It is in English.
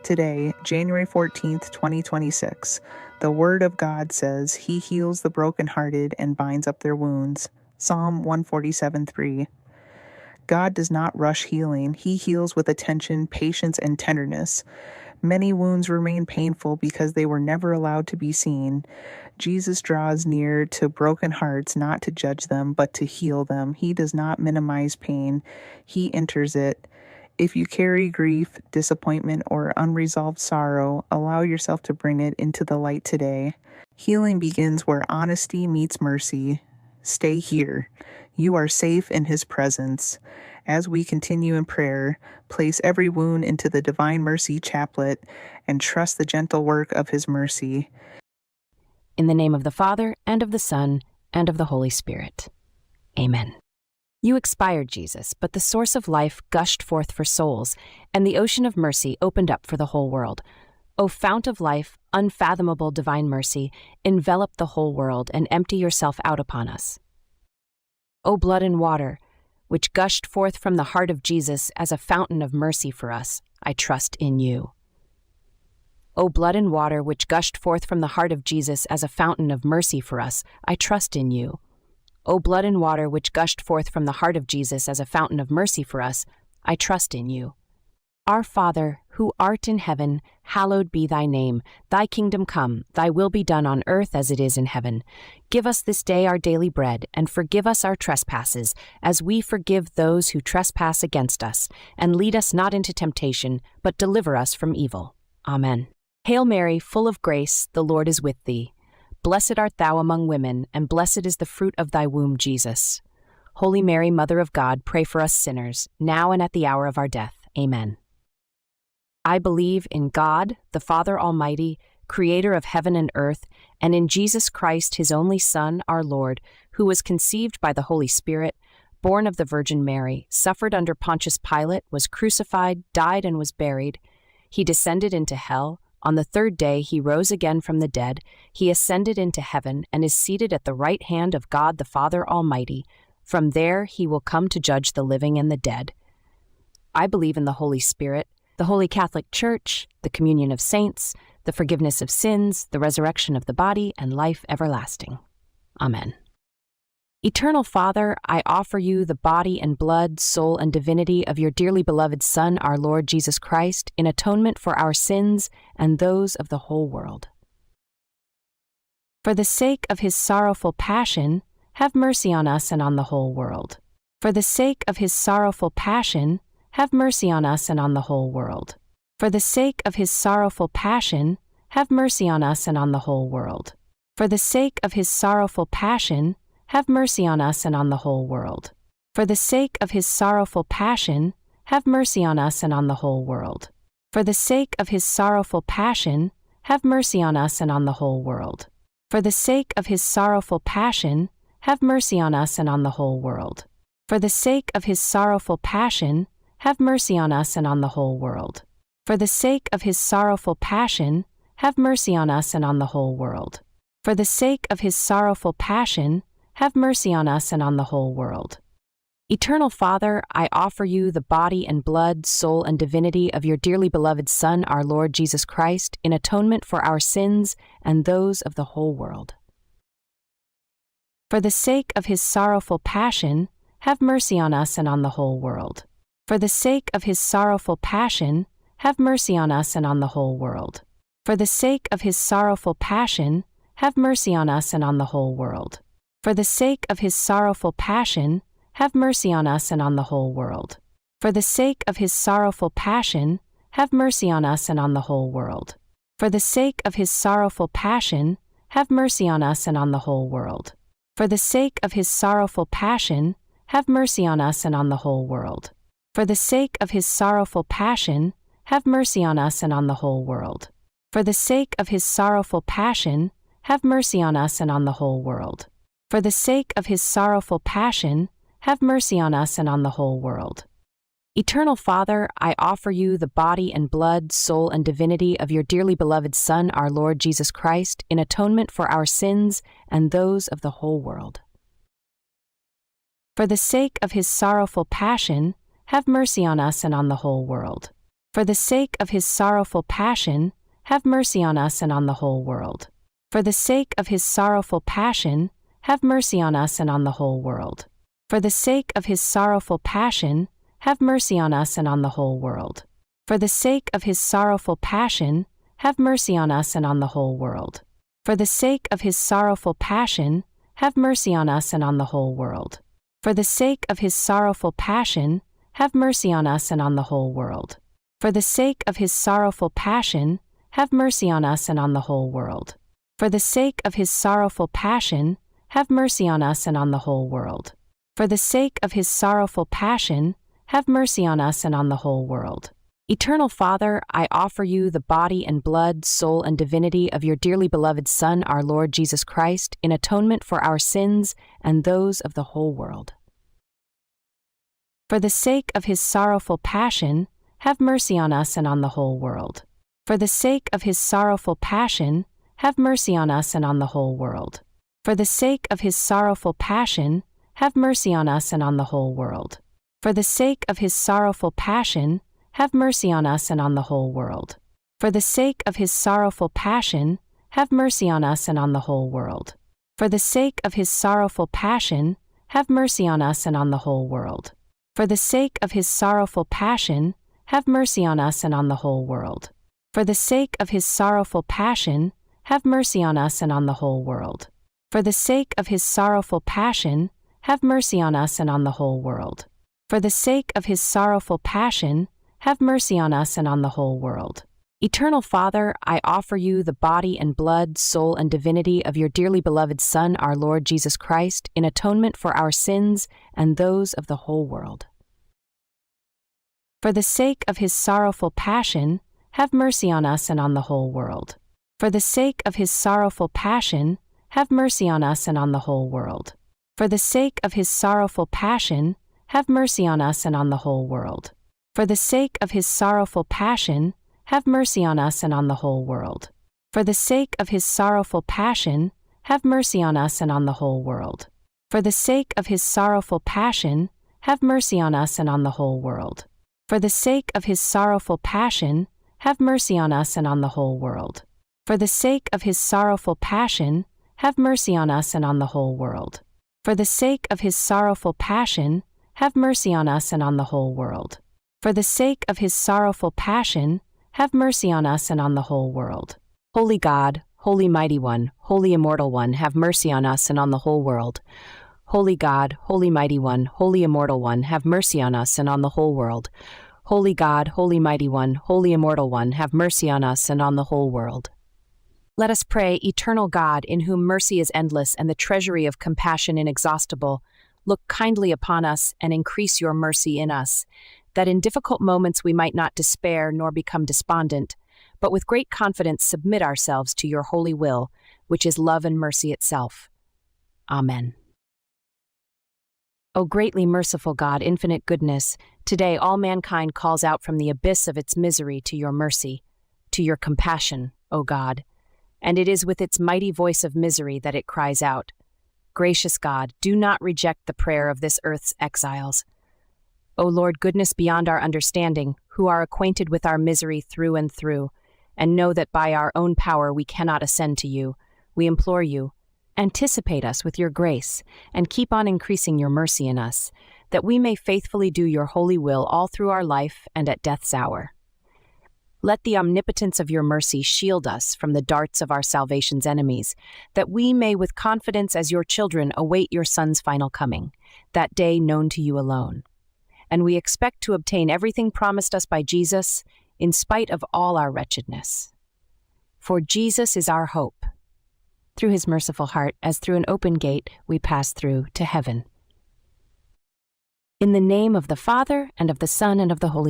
Today, January 14th, 2026, the Word of God says, He heals the brokenhearted and binds up their wounds. Psalm 147:3. God does not rush healing. He heals with attention, patience, and tenderness. Many wounds remain painful because they were never allowed to be seen. Jesus draws near to broken hearts not to judge them, but to heal them. He does not minimize pain. He enters it. If you carry grief, disappointment, or unresolved sorrow, allow yourself to bring it into the light today. Healing begins where honesty meets mercy. Stay here. You are safe in His presence. As we continue in prayer, place every wound into the Divine Mercy Chaplet and trust the gentle work of His mercy. In the name of the Father, and of the Son, and of the Holy Spirit. Amen. You expired, Jesus, but the source of life gushed forth for souls, and the ocean of mercy opened up for the whole world. O fount of life, unfathomable divine mercy, envelop the whole world and empty yourself out upon us. O blood and water, which gushed forth from the heart of Jesus as a fountain of mercy for us, I trust in you. O blood and water, which gushed forth from the heart of Jesus as a fountain of mercy for us, I trust in you. O blood and water, which gushed forth from the heart of Jesus as a fountain of mercy for us, I trust in you. Our Father, who art in heaven, hallowed be thy name. Thy kingdom come, thy will be done on earth as it is in heaven. Give us this day our daily bread, and forgive us our trespasses, as we forgive those who trespass against us. And lead us not into temptation, but deliver us from evil. Amen. Hail Mary, full of grace, the Lord is with thee. Blessed art thou among women, and blessed is the fruit of thy womb, Jesus. Holy Mary, Mother of God, pray for us sinners, now and at the hour of our death. Amen. I believe in God, the Father Almighty, creator of heaven and earth, and in Jesus Christ, his only Son, our Lord, who was conceived by the Holy Spirit, born of the Virgin Mary, suffered under Pontius Pilate, was crucified, died, and was buried. He descended into hell. On the third day he rose again from the dead. He ascended into heaven and is seated at the right hand of God the Father Almighty. From there he will come to judge the living and the dead. I believe in the Holy Spirit, the Holy Catholic Church, the communion of saints, the forgiveness of sins, the resurrection of the body, and life everlasting. Amen. Eternal Father, I offer you the body and blood, soul, and divinity of your dearly beloved Son, our Lord Jesus Christ, in atonement for our sins and those of the whole world. For the sake of his sorrowful passion, have mercy on us and on the whole world. For the sake of his sorrowful passion, have mercy on us and on the whole world. For the sake of his sorrowful passion, have mercy on us and on the whole world. For the sake of his sorrowful passion, have mercy on us and on the whole world. For the sake of his sorrowful passion, have mercy on us and on the whole world. For the sake of his sorrowful passion, have mercy on us and on the whole world. For the sake of his sorrowful passion, have mercy on us and on the whole world. For the sake of his sorrowful passion, have mercy on us and on the whole world. For the sake of his sorrowful passion, have mercy on us and on the whole world. For the sake of his sorrowful passion, have mercy on us and on the whole world. Eternal Father, I offer you the body and blood, soul, and divinity of your dearly beloved Son, our Lord Jesus Christ, in atonement for our sins and those of the whole world. For the sake of his sorrowful passion, have mercy on us and on the whole world. For the sake of his sorrowful passion, have mercy on us and on the whole world. For the sake of his sorrowful passion, have mercy on us and on the whole world. For the sake of his sorrowful passion, have mercy on us and on the whole world. For the sake of his sorrowful passion, have mercy on us and on the whole world. For the sake of his sorrowful passion, have mercy on us and on the whole world. For the sake of his sorrowful passion, have mercy on us and on the whole world. For the sake of his sorrowful passion, have mercy on us and on the whole world. For the sake of his sorrowful passion, have mercy on us and on the whole world. For the sake of his sorrowful passion, have mercy on us and on the whole world. Eternal Father, I offer you the body and blood, soul, and divinity of your dearly beloved Son, our Lord Jesus Christ, in atonement for our sins and those of the whole world. For the sake of his sorrowful passion, have mercy on us and on the whole world. For the sake of his sorrowful passion, have mercy on us and on the whole world. For the sake of his sorrowful passion, have mercy on us and on the whole world. For the sake of his sorrowful passion, have mercy on us and on the whole world. For the sake of his sorrowful passion, have mercy on us and on the whole world. For the sake of his sorrowful passion, have mercy on us and on the whole world. For the sake of his sorrowful passion, have mercy on us and on the whole world. For the sake of his sorrowful passion, have mercy on us and on the whole world. For the sake of his sorrowful passion, have mercy on us and on the whole world. For the sake of his sorrowful passion, have mercy on us and on the whole world. Eternal Father, I offer you the body and blood, soul and divinity of your dearly beloved Son, our Lord Jesus Christ, in atonement for our sins and those of the whole world. For the sake of his sorrowful passion, have mercy on us and on the whole world. For the sake of his sorrowful passion, have mercy on us and on the whole world. For the sake of his sorrowful passion, have mercy on us and on the whole world. For the sake of his sorrowful passion, have mercy on us and on the whole world. For the sake of his sorrowful passion, have mercy on us and on the whole world. For the sake of his sorrowful passion, have mercy on us and on the whole world. For the sake of his sorrowful passion, have mercy on us and on the whole world. For the sake of his sorrowful passion, have mercy on us and on the whole world. For the sake of his sorrowful passion, have mercy on us and on the whole world. For the sake of his sorrowful passion, have mercy on us and on the whole world. Eternal Father, I offer you the body and blood, soul and divinity of your dearly beloved Son, our Lord Jesus Christ, in atonement for our sins and those of the whole world. For the sake of his sorrowful passion, have mercy on us and on the whole world. For the sake of his sorrowful passion, have mercy on us and on the whole world. For the sake of his sorrowful passion, have mercy on us and on the whole world. For the sake of his sorrowful passion, have mercy on us and on the whole world. For the sake of his sorrowful passion, have mercy on us and on the whole world. For the sake of his sorrowful passion, have mercy on us and on the whole world. For the sake of his sorrowful passion, have mercy on us and on the whole world. For the sake of his sorrowful passion, have mercy on us and on the whole world. For the sake of his sorrowful passion, have mercy on us and on the whole world. For the sake of his sorrowful passion, have mercy on us and on the whole world. Holy God, Holy Mighty One, Holy Immortal One, have mercy on us and on the whole world. Holy God, Holy Mighty One, Holy Immortal One, have mercy on us and on the whole world. Holy God, Holy Mighty One, Holy Immortal One, have mercy on us and on the whole world. Let us pray, Eternal God, in whom mercy is endless and the treasury of compassion inexhaustible, look kindly upon us and increase your mercy in us, that in difficult moments we might not despair nor become despondent, but with great confidence submit ourselves to your holy will, which is love and mercy itself. Amen. O greatly merciful God, infinite goodness, today all mankind calls out from the abyss of its misery to your mercy, to your compassion, O God, and it is with its mighty voice of misery that it cries out, Gracious God, do not reject the prayer of this earth's exiles. O Lord, goodness beyond our understanding, who are acquainted with our misery through and through, and know that by our own power we cannot ascend to you, we implore you, anticipate us with your grace, and keep on increasing your mercy in us, that we may faithfully do your holy will all through our life and at death's hour. Let the omnipotence of your mercy shield us from the darts of our salvation's enemies, that we may with confidence as your children await your Son's final coming, that day known to you alone. And we expect to obtain everything promised us by Jesus, in spite of all our wretchedness. For Jesus is our hope. Through his merciful heart, as through an open gate, we pass through to heaven. In the name of the Father, and of the Son, and of the Holy